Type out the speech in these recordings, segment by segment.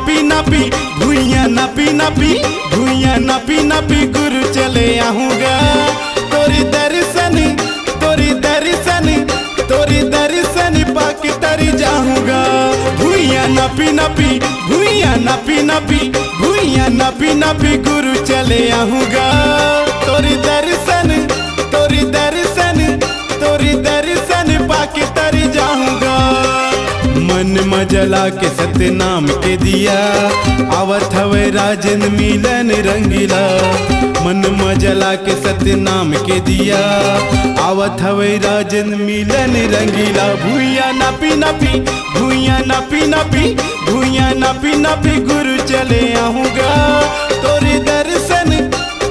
नापी भुइयां नापी नापी भुइयां नापी नापी गुरु चले आऊँगा। तोरी दर्शन तोरी दर्शन तोरी दर्शन पाके तरी जाऊँगा। भुइयां नापी नापी भुइयां नापी नापी भुइयां नापी नापी गुरु चले आऊँगा। तोरी दर्शन तोरी दर्शन तोरी दर्शन पाके तरी जाऊँगा। मन मजला के सतनाम के दिया आवत हवे राजन मिलन रंगीला। मन मजला के सतनाम के दिया आवत हवे राजन मिलन रंगीला। भुइयां नापी नापी भुइयां नापी नापी भुइयां नापी नापी गुरु चले आऊँगा। तोरी दर्शन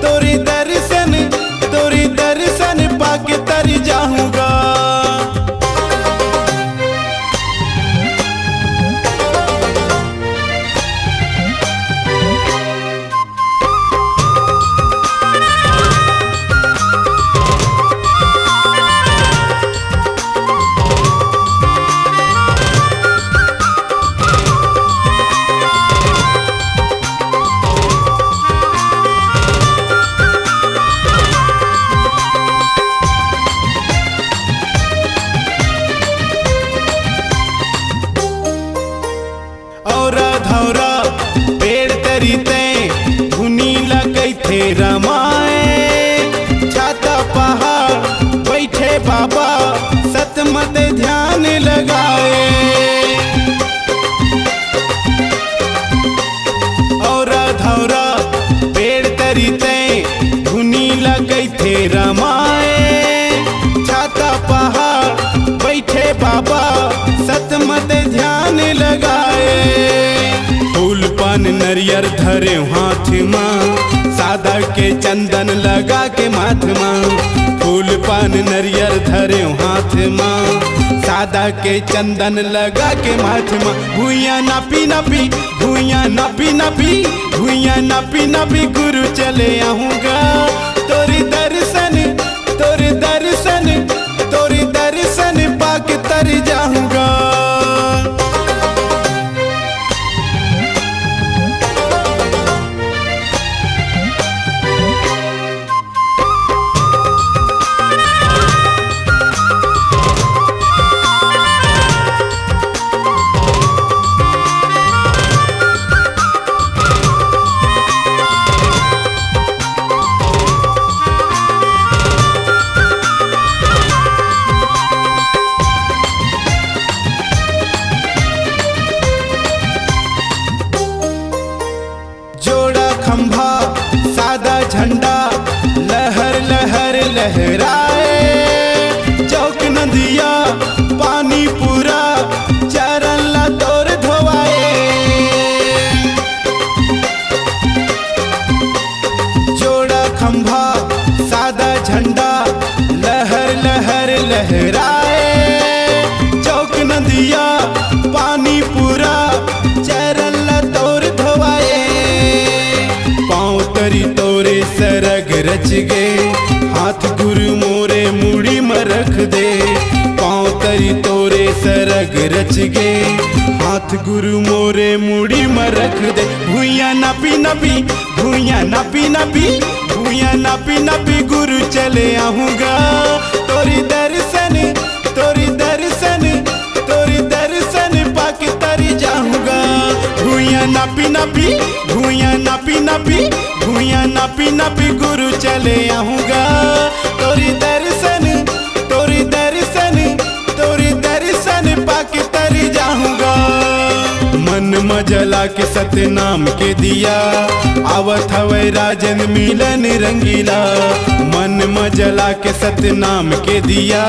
तोरी दर्शन तोरी दर्शन पाके तरी जाऊँगा। औरा धौरा पेड़ तरीते धुनी लगई थे रमाए। छाता पहाड़ बैठे बाबा सतमत ध्यान लगाए। औरा धौरा पेड़ तरीते धुनी लगई थे रमाए। छाता पहाड़ बैठे बाबा सतमत ध्यान लगाए। फूल पान नरियर धरे हाथ माँ सादा के चंदन लगा के माथ माँ। फूल पान नरियर धरे हाथ माँ सादा के चंदन लगा के माथ माँ। भुइयां नापी नापी भुइयां नापी नापी भुइयां नापी नापी गुरु चले आऊँगा। तोरी दर्शन तोरी दर्शन तोरी दर्शन पाके तरी जाऊँगा। खंभा सादा झंडा लहर लहर लहराए। चौक नदिया पानी पूरा चरण ला तोर धोवाए। जोड़ा खंभा सादा झंडा लहर लहर लहराए। चौक नदिया पानी पूरा चरण ला तोर धोवाए। तरी तोरे सरग रच गए हाथ गुरु मोरे मुड़ी में रख दे। पाँव तरी तोरे सरग रच गए हाथ गुरु मोरे मुड़ी में रख दे। भुइयां नापी नापी भुइयां नापी नापी भुइयां नापी नापी गुरु चले आऊँगा। तोरी दर्शन तोरी दर्शन तोरी दर्शन पाके तरी जाऊँगा। भुइयां नापी नापी भुइयां नापी नापी भुइयां नापी नापी गुरु चले आऊँगा। तोरी दर्शन तोरी दर्शन तोरी दर्शन पाके तरी जाऊँगा। मन मजला के सतनाम के दिया आवत हवे राजन मिलन रंगीला। मन मजला के सतनाम के दिया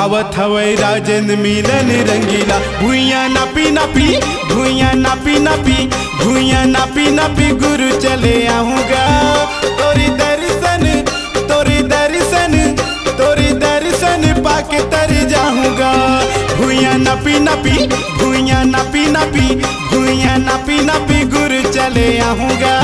आवत हवे राजन मिलन रंगीला। भुइयां नापी नापी भुइयां नापी नापी भुइयां नापी नापी गुरु चले आऊँगा। तोरी दर्शन तोरी दर्शन तोरी दर्शन पाके तरी जाऊँगा। भुइयां नापी नापी भुइयां नापी नापी भुइयां नापी नापी गुरु चले आऊँगा।